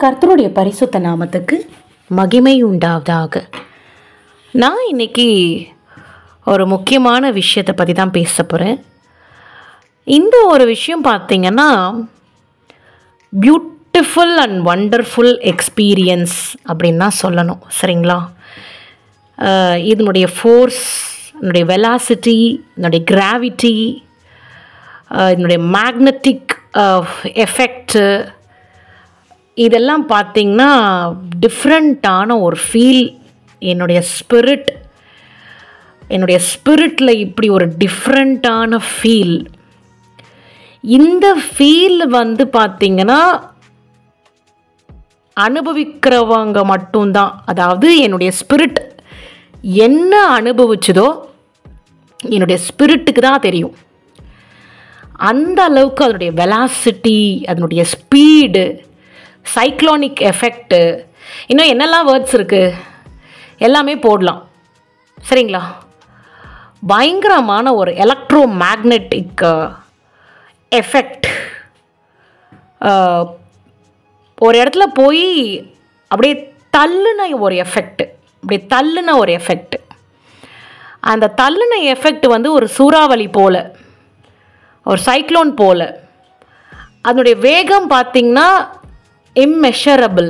கர்த்தருடைய பரிசுத்த நாமத்துக்கு மகிமை உண்டாவதாக. நான் இன்னைக்கு ஒரு முக்கியமான விஷயத்தை பற்றி தான் பேச போகிறேன். இந்த ஒரு விஷயம் பார்த்திங்கன்னா பியூட்டிஃபுல் அண்ட் வண்டர்ஃபுல் எக்ஸ்பீரியன்ஸ் அப்படின்னு தான் சொல்லணும். சரிங்களா? இதனுடைய ஃபோர்ஸ், இதனுடைய வெலாசிட்டி, இதனுடைய கிராவிட்டி, இதனுடைய மேக்னட்டிக் எஃபெக்ட்டு, இதெல்லாம் பார்த்திங்கன்னா டிஃப்ரெண்ட்டான ஒரு ஃபீல். என்னுடைய ஸ்பிரிட்டில் இப்படி ஒரு டிஃப்ரெண்ட்டான ஃபீல். இந்த ஃபீல் பார்த்திங்கன்னா அனுபவிக்கிறவங்க மட்டும்தான், அதாவது என்னுடைய ஸ்பிரிட் என்ன அனுபவிச்சதோ என்னுடைய ஸ்பிரிட்டுக்கு தான் தெரியும். அந்த அளவுக்கு அதனுடைய வெலாசிட்டி, அதனுடைய ஸ்பீடு, சைக்ளோனிக் எஃபெக்ட்டு, இன்னும் என்னெல்லாம் வேர்ட்ஸ் இருக்குது எல்லாமே போடலாம். சரிங்களா? பயங்கரமான ஒரு எலக்ட்ரோ மேக்னெட்டிக் எஃபெக்ட். ஒரு இடத்துல போய் அப்படியே தள்ளுன ஒரு எஃபெக்ட். அந்த தள்ளுன எஃபெக்ட் ஒரு சூறாவளி போல், ஒரு சைக்ளோன் போல். அதனுடைய வேகம் பார்த்திங்கன்னா இம்மெஷரபிள்.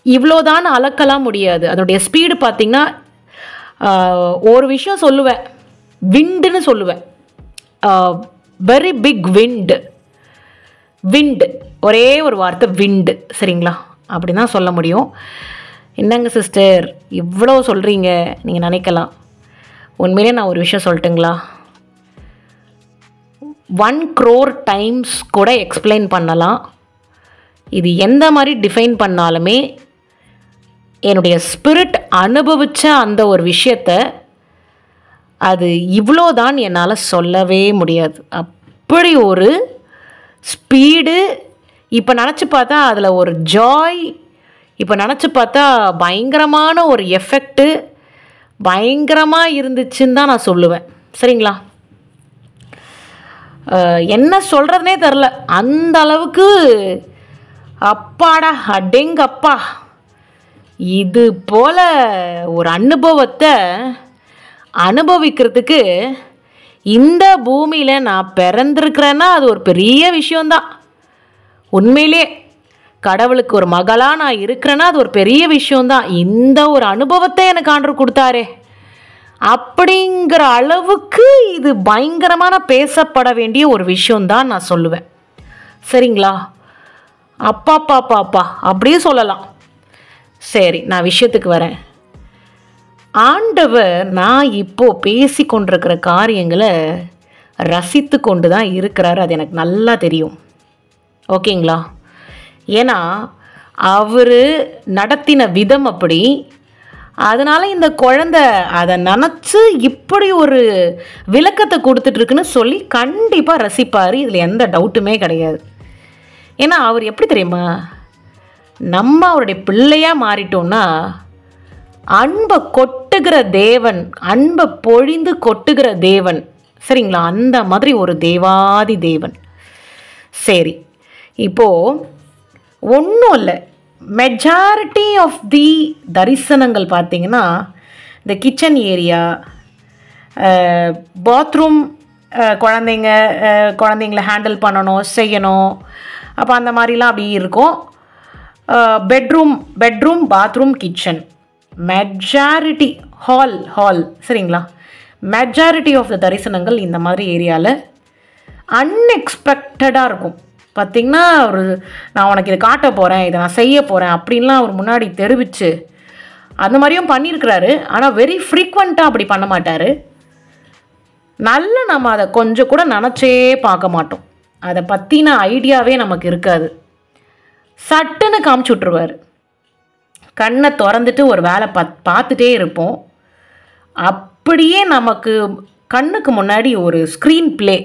இவ்வளோதான் அளக்கலாம் முடியாது. அதனுடைய ஸ்பீடு பார்த்திங்கன்னா ஒரு விஷயம் சொல்லுவேன், விண்டுன்னு சொல்லுவேன். வெரி பிக் விண்டு, ஒரே ஒரு வார்த்தை விண்டு. சரிங்களா? அப்படி தான் சொல்ல முடியும். என்னங்க சிஸ்டர் இவ்வளோ சொல்கிறீங்க நீங்கள் நினைக்கலாம். உண்மையிலே நான் ஒரு விஷயம் சொல்லட்டுங்களா? 1 crore டைம்ஸ் கூட எக்ஸ்பிளைன் பண்ணலாம். இது எந்த மாதிரி டிஃபைன் பண்ணாலுமே என்னுடைய ஸ்பிரிட் அனுபவித்த அந்த ஒரு விஷயத்தை அது இவ்வளோதான் என்னால் சொல்லவே முடியாது. அப்படி ஒரு ஸ்பீடு. இப்போ நினச்சி பார்த்தா அதில் ஒரு ஜாய், இப்போ நினச்சி பார்த்தா பயங்கரமான ஒரு எஃபெக்ட்டு, பயங்கரமாக இருந்துச்சுன்னு தான் நான் சொல்லுவேன். சரிங்களா? என்ன சொல்கிறதுனே தெரில. அந்த அளவுக்கு அப்பாடா அடேங்கப்பா, இது போல் ஒரு அனுபவத்தை அனுபவிக்கிறதுக்கு இந்த பூமியில் நான் பிறந்திருக்கிறேன்னா அது ஒரு பெரிய விஷயந்தான். உண்மையிலே கடவுளுக்கு ஒரு மகளாக நான் இருக்கிறேன்னா அது ஒரு பெரிய விஷயந்தான். இந்த ஒரு அனுபவத்தை எனக்கு ஆண்டவர் கொடுத்தாரே, அப்படிங்கிற அளவுக்கு இது பயங்கரமான பேசப்பட வேண்டிய ஒரு விஷயந்தான் நான் சொல்லுவேன். சரிங்களா? அப்பாப்பாப்பாப்பா அப்படியே சொல்லலாம். சரி, நான் விஷயத்துக்கு வரேன். ஆண்டவர் நான் இப்போது பேசி கொண்டிருக்கிற காரியங்களை ரசித்து கொண்டு தான் இருக்கிறாரு. அது எனக்கு நல்லா தெரியும். ஓகேங்களா? ஏன்னா அவர் நடத்தின விதம் அப்படி. அதனால் இந்த குழந்தை அதை நினச்சி இப்படி ஒரு விளக்கத்தை கொடுத்துட்ருக்குன்னு சொல்லி கண்டிப்பாக ரசிப்பார். இதில் எந்த டவுட்டுமே கிடையாது. ஏன்னா அவர் எப்படி தெரியுமா, நம்ம அவருடைய பிள்ளையாக மாறிட்டோம்னா அன்பை கொட்டுகிற தேவன், அன்பை பொழிந்து கொட்டுகிற தேவன். சரிங்களா? அந்த மாதிரி ஒரு தேவாதி தேவன். சரி, இப்போது ஒன்றும் இல்லை, மெஜாரிட்டி ஆஃப் தி தரிசனங்கள் பார்த்திங்கன்னா இந்த கிச்சன் ஏரியா, பாத்ரூம், குழந்தைங்கள ஹேண்டில் பண்ணணும், செய்யணும். அப்போ அந்த மாதிரிலாம் அப்படி இருக்கும். Bedroom, bathroom, kitchen, majority hall. சரிங்களா? மெஜாரிட்டி ஆஃப் த தரிசனங்கள் இந்த மாதிரி ஏரியாவில் அன்எக்ஸ்பெக்டடாக இருக்கும். பார்த்திங்கன்னா நான் உனக்கு இதை காட்ட போகிறேன், இதை நான் செய்ய போகிறேன் அப்படின்லாம் அவர் முன்னாடி தெரிவித்து அந்த மாதிரியும் பண்ணியிருக்கிறாரு. ஆனால் வெரி ஃப்ரீக்வெண்ட்டாக அப்படி பண்ண மாட்டார். நம்ம அதை கொஞ்சம் கூட நினச்சே பார்க்க மாட்டோம். அதை பற்றின ஐடியாவே நமக்கு இருக்காது. சட்டுன்னு காமிச்சு விட்ருவார். கண்ணை திறந்துட்டு ஒரு வேலை பார்த்துட்டே இருப்போம். அப்படியே நமக்கு கண்ணுக்கு முன்னாடி ஒரு ஸ்க்ரீன் ப்ளே.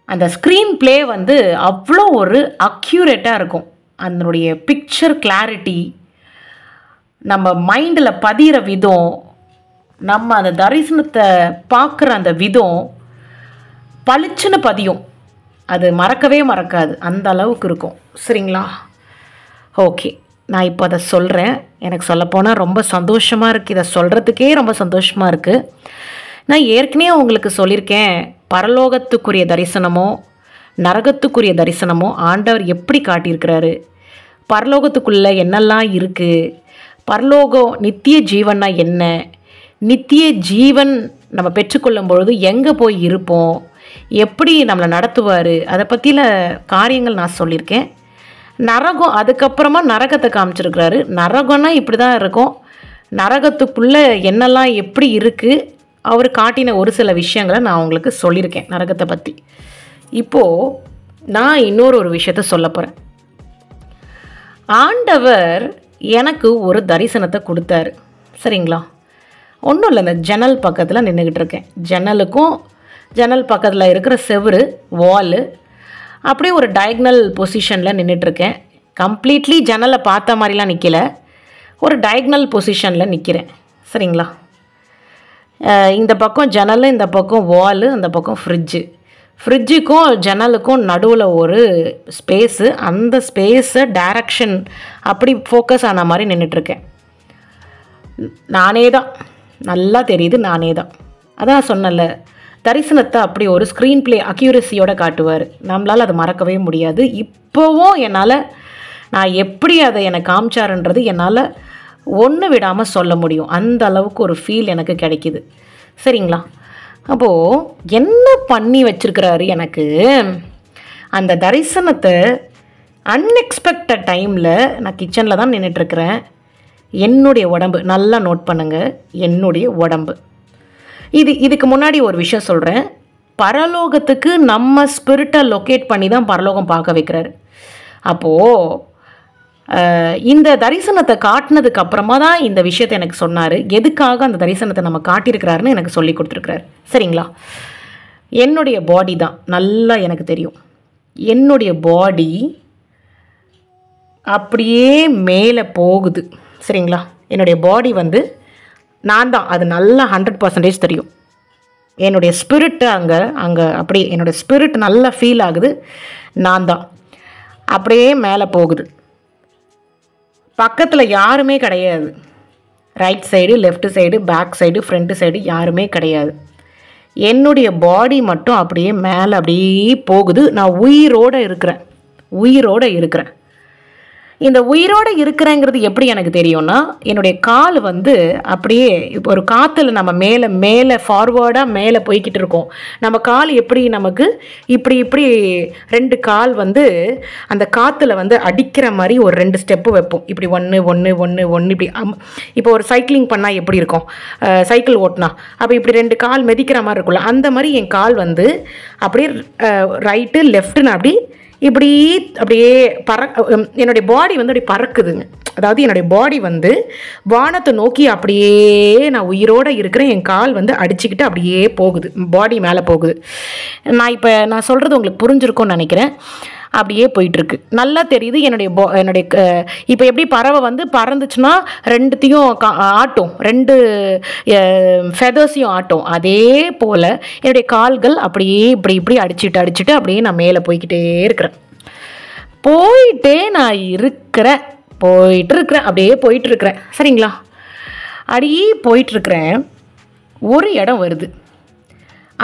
அந்த ஸ்க்ரீன் ப்ளே அவ்வளோ ஒரு அக்யூரேட்டாக இருக்கும். அதனுடைய பிக்சர் கிளாரிட்டி, நம்ம மைண்டில் பதிகிற விதம், நம்ம அந்த தரிசனத்தை பார்க்குற அந்த விதம் பளிச்சுன்னு பதியும். அது மறக்கவே மறக்காது, அந்த அளவுக்கு இருக்கும். சரிங்களா? ஓகே, நான் இப்போ அதை சொல்கிறேன். எனக்கு சொல்லப்போனால் ரொம்ப சந்தோஷமாக இருக்குது. இதை சொல்கிறதுக்கே ரொம்ப சந்தோஷமாக இருக்குது. நான் ஏற்கனவே உங்களுக்கு சொல்லியிருக்கேன், பரலோகத்துக்குரிய தரிசனமோ நரகத்துக்குரிய தரிசனமோ ஆண்டவர் எப்படி காட்டியிருக்கிறாரு, பரலோகத்துக்குள்ளே என்னெல்லாம் இருக்குது, பரலோகம் நித்திய ஜீவன்னா என்ன, நித்திய ஜீவன் நம்ம பெற்றுக்கொள்ளும் பொழுது எங்கே போய் இருப்போம், எப்படி நம்மளை நடத்துவார், அதை பற்றின காரியங்கள் நான் சொல்லியிருக்கேன். நரகம், அதுக்கப்புறமா நரகத்தை காமிச்சிருக்கிறாரு. நரகம்னா இப்படி தான் இருக்கும், நரகத்துக்குள்ளே என்னெல்லாம் எப்படி இருக்குது அவர் காட்டின ஒரு சில விஷயங்களை நான் உங்களுக்கு சொல்லியிருக்கேன் நரகத்தை பற்றி. இப்போது நான் இன்னொரு விஷயத்த சொல்ல போகிறேன். ஆண்டவர் எனக்கு ஒரு தரிசனத்தை கொடுத்தாரு, சரிங்களா? ஒன்றும் இல்லை, இந்த ஜன்னல் பக்கத்தில் நின்றுக்கிட்டு இருக்கேன். ஜன்னல் பக்கத்தில் இருக்கிற செவுரு, வாலு, அப்படியே ஒரு டயக்னல் பொசிஷனில் நின்றுட்டுருக்கேன். கம்ப்ளீட்லி ஜன்னலை பார்த்த மாதிரிலாம் நிற்கல, ஒரு டயக்னல் பொசிஷனில் நிற்கிறேன், சரிங்களா? இந்த பக்கம் ஜன்னல், இந்த பக்கம் வாலு, அந்த பக்கம் ஃப்ரிட்ஜுக்கும் ஜன்னலுக்கும் நடுவில் ஒரு ஸ்பேஸு. அந்த ஸ்பேஸை டைரக்ஷன் அப்படி ஃபோக்கஸ் ஆன மாதிரி நின்றுட்டுருக்கேன். நானே தான், நல்லா தெரியுது, நானே தான். அதான் சொன்னல, தரிசனத்தை அப்படி ஒரு ஸ்க்ரீன் ப்ளே அக்யூரஸியோடு காட்டுவார். நம்மளால் அதை மறக்கவே முடியாது. இப்போவும் என்னால், நான் எப்படி அதை எனக்கு காமிச்சாருன்றது என்னால் ஒன்று விடாமல் சொல்ல முடியும். அந்த அளவுக்கு ஒரு ஃபீல் எனக்கு கிடைக்கிது, சரிங்களா? அப்போது என்ன பண்ணி வச்சிருக்கிறாரு எனக்கு, அந்த தரிசனத்தை அன்எக்ஸ்பெக்டட் டைமில் நான் கிச்சனில் தான் நின்றுட்டுருக்கிறேன். என்னுடைய உடம்பு, நல்லா நோட் பண்ணுங்கள், என்னுடைய உடம்பு. இதுக்கு முன்னாடி ஒரு விஷயம் சொல்கிறேன். பரலோகத்துக்கு நம்ம ஸ்பிரிட்டை லொக்கேட் பண்ணி தான் பரலோகம் பார்க்க வைக்கிறாரு. அப்போது இந்த தரிசனத்தை காட்டினதுக்கு அப்புறமா தான் இந்த விஷயத்தை எனக்கு சொன்னார். எதுக்காக அந்த தரிசனத்தை நம்ம காட்டியிருக்கிறாருன்னு எனக்கு சொல்லி கொடுத்துருக்கிறாரு, சரிங்களா? என்னுடைய பாடி தான் நல்லா எனக்கு தெரியும். என்னுடைய பாடி அப்படியே மேலே போகுது, சரிங்களா? என்னுடைய பாடி நான் தான், அது நல்லா 100% தெரியும். என்னுடைய ஸ்பிரிட்டு அங்கே அப்படியே என்னுடைய ஸ்பிரிட் நல்லா ஃபீல் ஆகுது. நான் தான் அப்படியே மேலே போகுது. பக்கத்தில் யாருமே கிடையாது. Right side, left side, back side, front side யாருமே கிடையாது. என்னுடைய பாடி மட்டும் அப்படியே மேலே அப்படியே போகுது. நான் உயிரோடு இருக்கிறேன். இந்த உயிரோடு இருக்கிறேங்கிறது எப்படி எனக்கு தெரியும்னா, என்னுடைய கால் அப்படியே இப்போ ஒரு காற்றுல நம்ம மேலே ஃபார்வேர்டாக மேலே போய்கிட்டு இருக்கோம். நம்ம கால் எப்படி நமக்கு இப்படி 2 கால் அந்த காற்றுல அடிக்கிற மாதிரி ஒரு 2 ஸ்டெப்பு வைப்போம். இப்படி 1 1 1 1 இப்படி. இப்போ ஒரு சைக்கிளிங் பண்ணால் எப்படி இருக்கும், சைக்கிள் ஓட்டினா அப்போ இப்படி 2 கால் மிதிக்கிற மாதிரி இருக்கும்ல, அந்த மாதிரி என் கால் அப்படியே ரைட்டு லெஃப்ட்டுன்னு இப்படி அப்படியே என்னுடைய பாடி அப்படி பறக்குதுங்க. அதாவது என்னுடைய பாடி வானத்தை நோக்கி அப்படியே நான் உயிரோடு இருக்கிறேன். என் கால் அடிச்சுக்கிட்டு அப்படியே போகுது, பாடி மேலே போகுது. நான் சொல்கிறது உங்களுக்கு புரிஞ்சிருக்கும்னு நினைக்கிறேன். அப்படியே போயிட்டுருக்கு, நல்லா தெரியுது. என்னுடைய இப்போ எப்படி பறவை பறந்துச்சுன்னா 2த்தையும் ஆட்டும், 2 ஃபெதர்ஸையும் ஆட்டும், அதே போல் என்னுடைய கால்கள் அப்படியே இப்படி அடிச்சுட்டு அப்படியே நான் மேலே போய்கிட்டே இருக்கிறேன். நான் இருக்கிறேன், அப்படியே போயிட்டுருக்கிறேன், சரிங்களா? அப்படியே போயிட்டுருக்கிறேன். ஒரு இடம் வருது.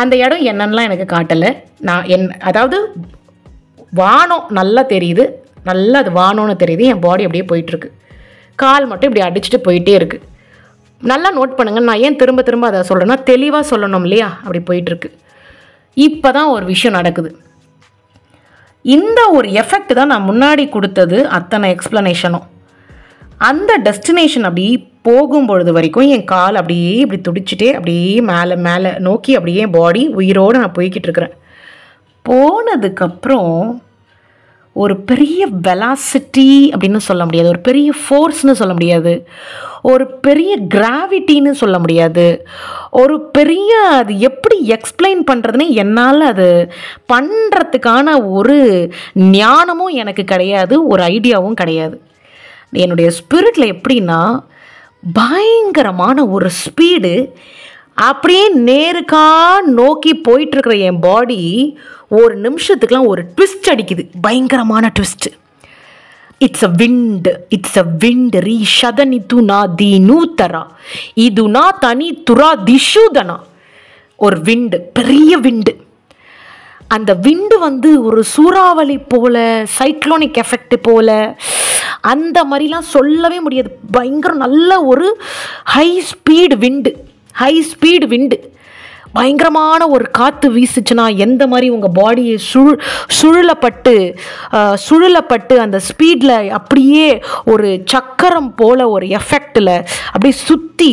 அந்த இடம் என்னன்னெலாம் எனக்கு காட்டலை. அதாவது வானம் நல்லா தெரியுது, நல்லா அது வானம்னு தெரியுது. என் பாடி அப்படியே போயிட்டுருக்கு, கால் மட்டும் இப்படி அடிச்சுட்டு போயிட்டே இருக்குது. நல்லா நோட் பண்ணுங்கள். நான் ஏன் திரும்ப அதை சொல்கிறேன்னா, தெளிவாக சொல்லணும் இல்லையா? அப்படி போயிட்டுருக்கு. இப்போ தான் ஒரு விஷயம் நடக்குது. இந்த ஒரு எஃபெக்ட் தான் நான் முன்னாடி கொடுத்தது, அத்தனை எக்ஸ்ப்ளனேஷனும். அந்த டெஸ்டினேஷன் அப்படி போகும்பொழுது வரைக்கும் என் கால் அப்படியே இப்படி துடிச்சிட்டே அப்படியே மேலே நோக்கி அப்படியே பாடி உயிரோடு நான் போய்கிட்டு இருக்கிறேன். போனதுக்கப்புறம் ஒரு பெரிய வெலாசிட்டி அப்படின்னு சொல்ல முடியாது, ஒரு பெரிய ஃபோர்ஸ்னு சொல்ல முடியாது, ஒரு பெரிய கிராவிட்டின்னு சொல்ல முடியாது, ஒரு பெரிய, அது எப்படி எக்ஸ்பிளைன் பண்ணுறதுன்னு என்னால் அது பண்ணுறதுக்கான ஒரு ஞானமும் எனக்கு கிடையாது, ஒரு ஐடியாவும் கிடையாது. என்னுடைய ஸ்பிரிட்டில் எப்படின்னா பயங்கரமான ஒரு ஸ்பீடு, அப்படியே நேருக்கா நோக்கி போயிட்டுருக்கிற என் பாடி ஒரு நிமிஷத்துக்குலாம் ஒரு ட்விஸ்ட் அடிக்குது, பயங்கரமான twist. It's a wind, it's a wind ரீ ஷதனித்து நா தி நூத்தரா இது நா தனி துரா திஷுதனா. ஒரு விண்டு, பெரிய விண்டு. அந்த விண்டு வந்து ஒரு சூறாவளி போல, சைக்ளோனிக் எஃபெக்ட் போல, அந்த மாதிரிலாம் சொல்லவே முடியாது. பயங்கரம், நல்ல ஒரு ஹை ஸ்பீடு விண்டு, ஹை ஸ்பீடு விண்டு. பயங்கரமான ஒரு காற்று வீசுச்சுன்னா எந்த மாதிரி உங்கள் பாடியை சுழலப்பட்டு அந்த ஸ்பீடில் அப்படியே ஒரு சக்கரம் போல் ஒரு எஃபெக்டில் அப்படியே சுற்றி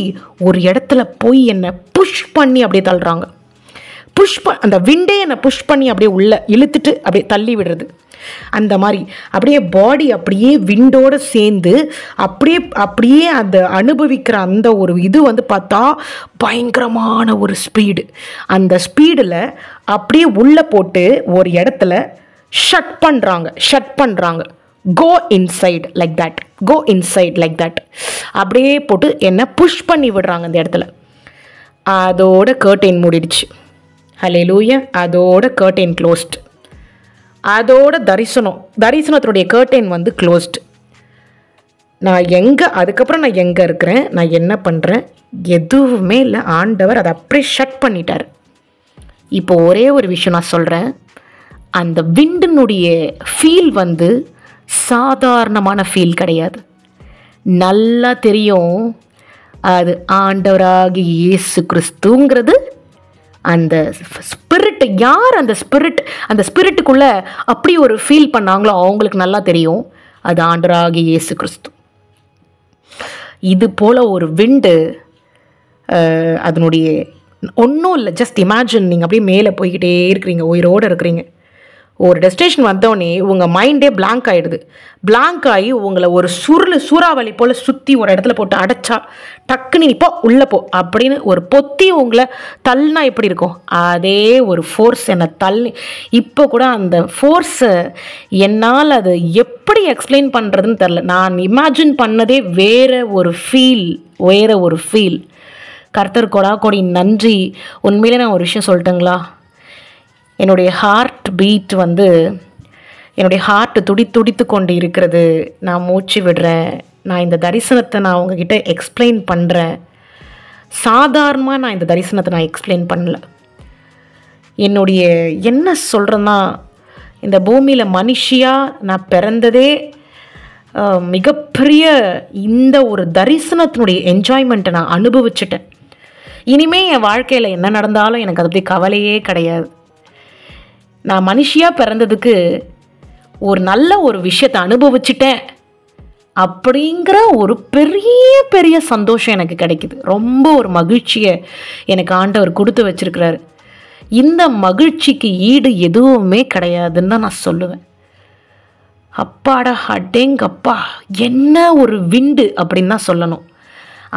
ஒரு இடத்துல போய் என்னை புஷ் பண்ணி அப்படியே தள்ளுறாங்க. அந்த விண்டே என்னை புஷ் பண்ணி அப்படியே உள்ளே இழுத்துட்டு அப்படியே தள்ளி விடுறது. அந்த மாதிரி அப்படியே பாடி அப்படியே விண்டோடு சேர்ந்து அப்படியே அந்த அனுபவிக்கிற அந்த ஒரு இது வந்து பார்த்தா பயங்கரமான ஒரு ஸ்பீடு. அந்த ஸ்பீடில் அப்படியே உள்ளே போட்டு ஒரு இடத்துல ஷட் பண்ணுறாங்க. கோ இன்சைட் லைக் தட் அப்படியே போட்டு என்னை புஷ் பண்ணி விடுறாங்க அந்த இடத்துல. அதோட கர்டைன் மூடிடுச்சு. ஹல்லேலூயா. அதோட கர்டைன் க்ளோஸ்ட். அதோட தரிசனத்தினுடைய கர்டைன் வந்து க்ளோஸ்டு. அதுக்கப்புறம் நான் எங்கே இருக்கிறேன், நான் என்ன பண்ணுறேன், எதுவுமே இல்லை. ஆண்டவர் அதை அப்படியே ஷட் பண்ணிட்டார். இப்போ ஒரே ஒரு விஷயம் நான் சொல்கிறேன். அந்த விண்டினுடைய ஃபீல் வந்து சாதாரணமான ஃபீல் கிடையாது. நல்லா தெரியும் அது ஆண்டவராகிய இயேசு கிறிஸ்துங்கிறது. அந்த ஸ்பிரிட் யார், அந்த ஸ்பிரிட்டுக்குள்ளே அப்படி ஒரு ஃபீல் பண்ணாங்களோ அவங்களுக்கு நல்லா தெரியும் அது ஆண்டவராகிய இயேசு கிறிஸ்து. இது போல் ஒரு விண்டு, அதனுடைய ஒன்றும் இல்லை. ஜஸ்ட் இமேஜின், நீங்கள் அப்படியே மேலே போய்கிட்டே இருக்கிறீங்க, உயிரோடு இருக்கிறீங்க. ஒரு டெஸ்டினேஷன் வந்தோடனே உங்கள் மைண்டே பிளாங்க் ஆகிடுது. பிளாங்க் ஆகி உங்களை ஒரு சூறாவளி போல் சுற்றி ஒரு இடத்துல போட்டு அடைச்சா டக்குன்னு இப்போ உள்ளே போ அப்படின்னு ஒரு பொத்தி உங்களை தள்ளினா எப்படி இருக்கும், அதே ஒரு ஃபோர்ஸ் என்னை தள்ளி. இப்போ கூட அந்த ஃபோர்ஸை என்னால் அதை எப்படி எக்ஸ்பிளைன் பண்ணுறதுன்னு தெரில. நான் இமேஜின் பண்ணதே வேறு ஒரு ஃபீல். கர்த்தர் கொடி நன்றி. உண்மையிலே நான் ஒரு விஷயம் சொல்லட்டுங்களா, என்னுடைய ஹார்ட் பீட் வந்து, என்னுடைய ஹார்ட் துடித்து கொண்டு இருக்கிறது. நான் மூச்சு விடுறேன். நான் இந்த தரிசனத்தை நான் உங்ககிட்ட எக்ஸ்பிளைன் பண்ணுறேன். சாதாரணமாக நான் இந்த தரிசனத்தை நான் எக்ஸ்பிளைன் பண்ணல. என்னுடைய என்ன சொல்கிறேன்னா, இந்த பூமியில் மனுஷியாக நான் பிறந்ததே மிகப்பெரிய இந்த ஒரு தரிசனத்தினுடைய என்ஜாய்மெண்ட்டை நான் அனுபவிச்சுட்டேன். இனிமேல் என் வாழ்க்கையில் என்ன நடந்தாலும் எனக்கு அதை பற்றி கவலையே கிடையாது. நான் மனுஷியாக பிறந்ததுக்கு ஒரு நல்ல ஒரு விஷயத்தை அனுபவிச்சுட்டேன் அப்படிங்கிற ஒரு பெரிய சந்தோஷம் எனக்கு கிடைக்குது. ரொம்ப ஒரு மகிழ்ச்சியை எனக்கு ஆண்டவர் கொடுத்து வச்சிருக்கிறாரு. இந்த மகிழ்ச்சிக்கு ஈடு எதுவுமே கிடையாதுன்னு தான் நான் சொல்லுவேன். அப்பாடா அடேங்கப்பா, என்ன ஒரு விண்டு அப்படின்னு தான் சொல்லணும்.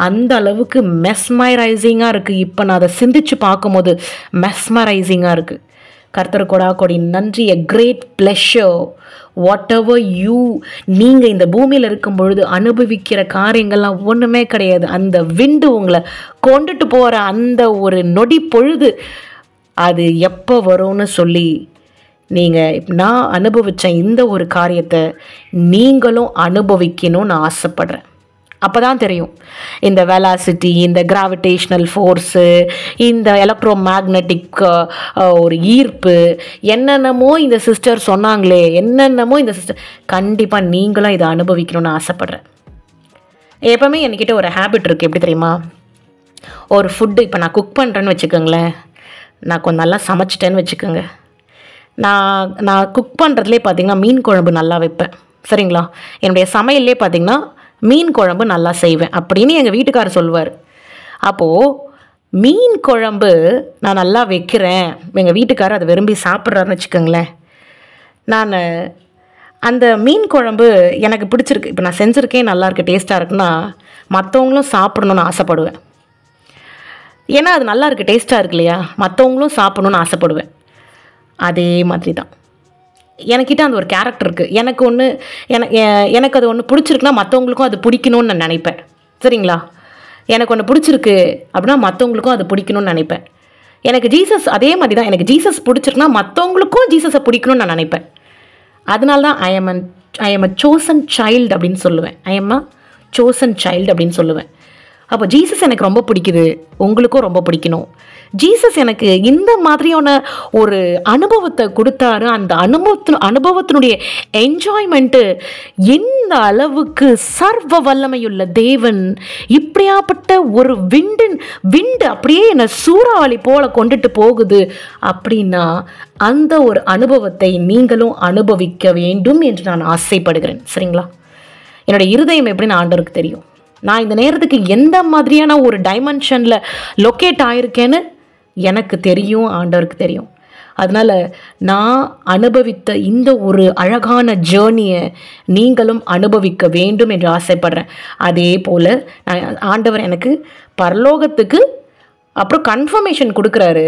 அந்த அளவுக்கு மெஸ்மரைசிங்காக இருக்குது. இப்போ நான் அதை சிந்திச்சு பார்க்கும்போது மெஸ்மரைசிங்காக இருக்குது. கர்த்தர் கொடி நன்றி. A great pleasure. Whatever நீங்கள் இந்த பூமியில் இருக்கும் பொழுது அனுபவிக்கிற காரியங்கள்லாம் ஒன்றுமே கிடையாது. அந்த விண்டு உங்களை கொண்டுட்டு போகிற அந்த ஒரு நொடி பொழுது அது எப்போ வரும்னு சொல்லி நான் அனுபவித்த இந்த ஒரு காரியத்தை நீங்களும் அனுபவிக்கணும்னு ஆசைப்படுறேன். அப்போ தான் தெரியும் இந்த வெலாசிட்டி, இந்த கிராவிடேஷ்னல் ஃபோர்ஸு, இந்த எலக்ட்ரோ மேக்னட்டிக் ஒரு ஈர்ப்பு, என்னென்னமோ இந்த சிஸ்டர் சொன்னாங்களே, இந்த சிஸ்டர் கண்டிப்பாக நீங்களும் இதை அனுபவிக்கணும்னு ஆசைப்பட்றேன். எப்போவுமே என்கிட்ட ஒரு ஹேபிட் இருக்குது. எப்படி தெரியுமா, ஒரு ஃபுட்டு இப்போ நான் குக் பண்ணுறேன்னு வச்சுக்கோங்களேன், நான் கொஞ்சம் நல்லா சமைச்சிட்டேன்னு வச்சுக்கோங்க, நான் குக் பண்ணுறதுலே பார்த்திங்கன்னா மீன் குழம்பு நல்லா வைப்பேன். சரிங்களா, என்னுடைய சமையல்லே பார்த்திங்கன்னா மீன் குழம்பு நல்லா செய்வேன் அப்படின்னு எங்கள் வீட்டுக்காரர் சொல்லுவார். அப்போது மீன் குழம்பு நான் நல்லா வைக்கிறேன், எங்கள் வீட்டுக்காரர் அதை விரும்பி சாப்பிட்றாருன்னு வச்சுக்கோங்களேன், நான் அந்த மீன் குழம்பு எனக்கு பிடிச்சிருக்கு, இப்போ நான் செஞ்சுருக்கேன், நல்லாயிருக்கு, டேஸ்ட்டாக இருக்குன்னா மற்றவங்களும் சாப்பிடணுன்னு ஆசைப்படுவேன். ஏன்னா அது நல்லா இருக்குது, டேஸ்ட்டாக இருக்கு இல்லையா, மற்றவங்களும் சாப்பிடணுன்னு ஆசைப்படுவேன். அதே மாதிரி தான் எனக்கிட்ட அந்த ஒரு கேரக்டர் இருக்குது. எனக்கு அது ஒன்று பிடிச்சிருக்குன்னா மற்றவங்களுக்கும் அது பிடிக்கணும்னு நான் நினைப்பேன். சரிங்களா, எனக்கு ஒன்று பிடிச்சிருக்கு அப்படின்னா மற்றவங்களுக்கும் அது பிடிக்கணும்னு நினைப்பேன். எனக்கு ஜீசஸ் அதே மாதிரி தான், எனக்கு ஜீசஸ் பிடிச்சிருக்குன்னா மற்றவங்களுக்கும் ஜீசஸை பிடிக்கணும்னு நான் நினைப்பேன். அதனால தான் I am an I am a chosen child அப்படின்னு சொல்லுவேன். I am a chosen child அப்படின்னு சொல்லுவேன். அப்போ ஜீசஸ் எனக்கு ரொம்ப பிடிக்குது, உங்களுக்கும் ரொம்ப பிடிக்கணும். ஜீசஸ் எனக்கு இந்த மாதிரியான ஒரு அனுபவத்தை கொடுத்தாரு. அந்த அனுபவத்தினுடைய என்ஜாய்மெண்ட்டு எந்த அளவுக்கு சர்வ வல்லமையுள்ள தேவன் இப்படியாப்பட்ட ஒரு விண்டு அப்படியே என்னை சூறாவளி போல கொண்டுட்டு போகுது அப்படின்னா அந்த ஒரு அனுபவத்தை நீங்களும் அனுபவிக்க வேண்டும் என்று நான் ஆசைப்படுகிறேன். சரிங்களா? என்னோட இருதயம் எப்படின்னு ஆண்டவருக்கு தெரியும். நான் இந்த நேரத்துக்கு எந்த மாதிரியான ஒரு டைமென்ஷனில் லொக்கேட் ஆயிருக்கேன்னு எனக்கு தெரியும், ஆண்டவருக்கு தெரியும். அதனால் நான் அனுபவித்த இந்த ஒரு அழகான ஜேர்னியை நீங்களும் அனுபவிக்க வேண்டும் என்று ஆசைப்படுறேன். அதே போல் நான் ஆண்டவர் எனக்கு பரலோகத்துக்கு அப்புறம் கன்ஃபர்மேஷன் கொடுக்குறாரு.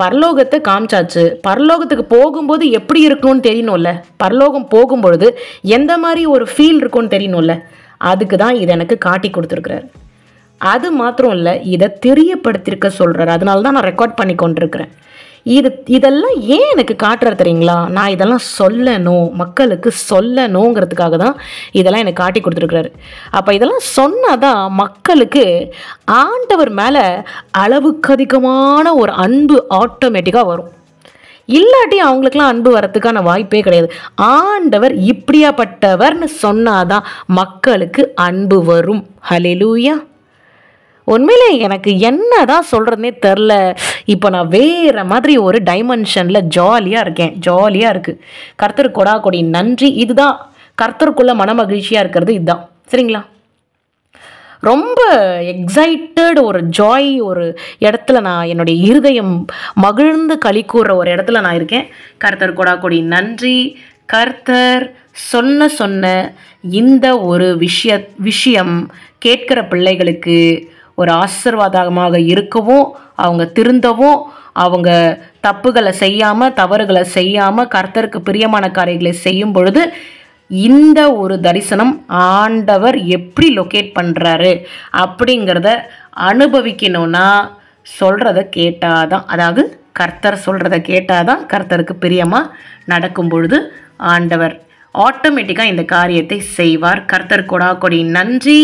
பரலோகத்தை காமிச்சாச்சு. பரலோகத்துக்கு போகும்போது எப்படி இருக்கணும்னு தெரியணும்ல, பரலோகம் போகும்பொழுது எந்த மாதிரி ஒரு ஃபீல் இருக்கும்னு தெரியணும்ல, அதுக்கு தான் இதை எனக்கு காட்டி கொடுத்துருக்குறாரு. அது மாத்திரம் இல்லை, இதை தெரியப்படுத்திருக்க சொல்கிறார். அதனால தான் நான் ரெக்கார்ட் பண்ணி கொண்டிருக்கிறேன். இதெல்லாம் ஏன் எனக்கு காட்டுறது தெரியுங்களா? நான் இதெல்லாம் சொல்லணும், மக்களுக்கு சொல்லணுங்கிறதுக்காக தான் இதெல்லாம் எனக்கு காட்டி கொடுத்துருக்குறாரு. அப்போ இதெல்லாம் சொன்னாதான் மக்களுக்கு ஆண்டவர் மேலே அளவுக்கு அதிகமான ஒரு அன்பு ஆட்டோமேட்டிக்காக வரும். இல்லாட்டி அவங்களுக்குலாம் அன்பு வரத்துக்கான வாய்ப்பே கிடையாது. ஆண்டவர் இப்படியாப்பட்டவர்னு சொன்னாதான் மக்களுக்கு அன்பு வரும். ஹல்லேலூயா. உண்மையிலே எனக்கு என்ன தான் சொல்கிறதுனே தெரில. இப்போ நான் வேறு மாதிரி ஒரு டைமென்ஷனில் ஜாலியாக இருக்கேன். ஜாலியாக இருக்குது. கர்த்தர் கொடா கொடி நன்றி. இதுதான் கர்த்தருக்குள்ள மனமகிழ்ச்சியாக இருக்கிறது. இதுதான். சரிங்களா? ரொம்ப எக்ஸைட்டட், ஒரு ஜாய், ஒரு இடத்துல நான் என்னுடைய இருதயம் மகிழ்ந்து களி கூறுற ஒரு இடத்துல நான் இருக்கேன். கர்த்தர் கொடா கொடி நன்றி. கர்த்தர் சொன்ன இந்த ஒரு விஷயம் கேட்கிற பிள்ளைகளுக்கு ஒரு ஆசீர்வாதமாக இருக்கவும், அவங்க திருந்தவும், அவங்க தப்புகளை செய்யாமல், தவறுகளை செய்யாமல் கர்த்தருக்கு பிரியமான காரியங்களை செய்யும் பொழுது இந்த ஒரு தரிசனம் ஆண்டவர் எப்படி லொக்கேட் பண்ணுறாரு அப்படிங்கிறத அனுபவிக்கணும்னா சொல்கிறத கேட்டாதான், அதாவது கர்த்தர் சொல்கிறத கேட்டாதான் கர்த்தருக்கு பிரியமாக நடக்கும் பொழுது ஆண்டவர் ஆட்டோமேட்டிக்காக இந்த காரியத்தை செய்வார். கர்த்தர் கொடா கொடி நன்றி.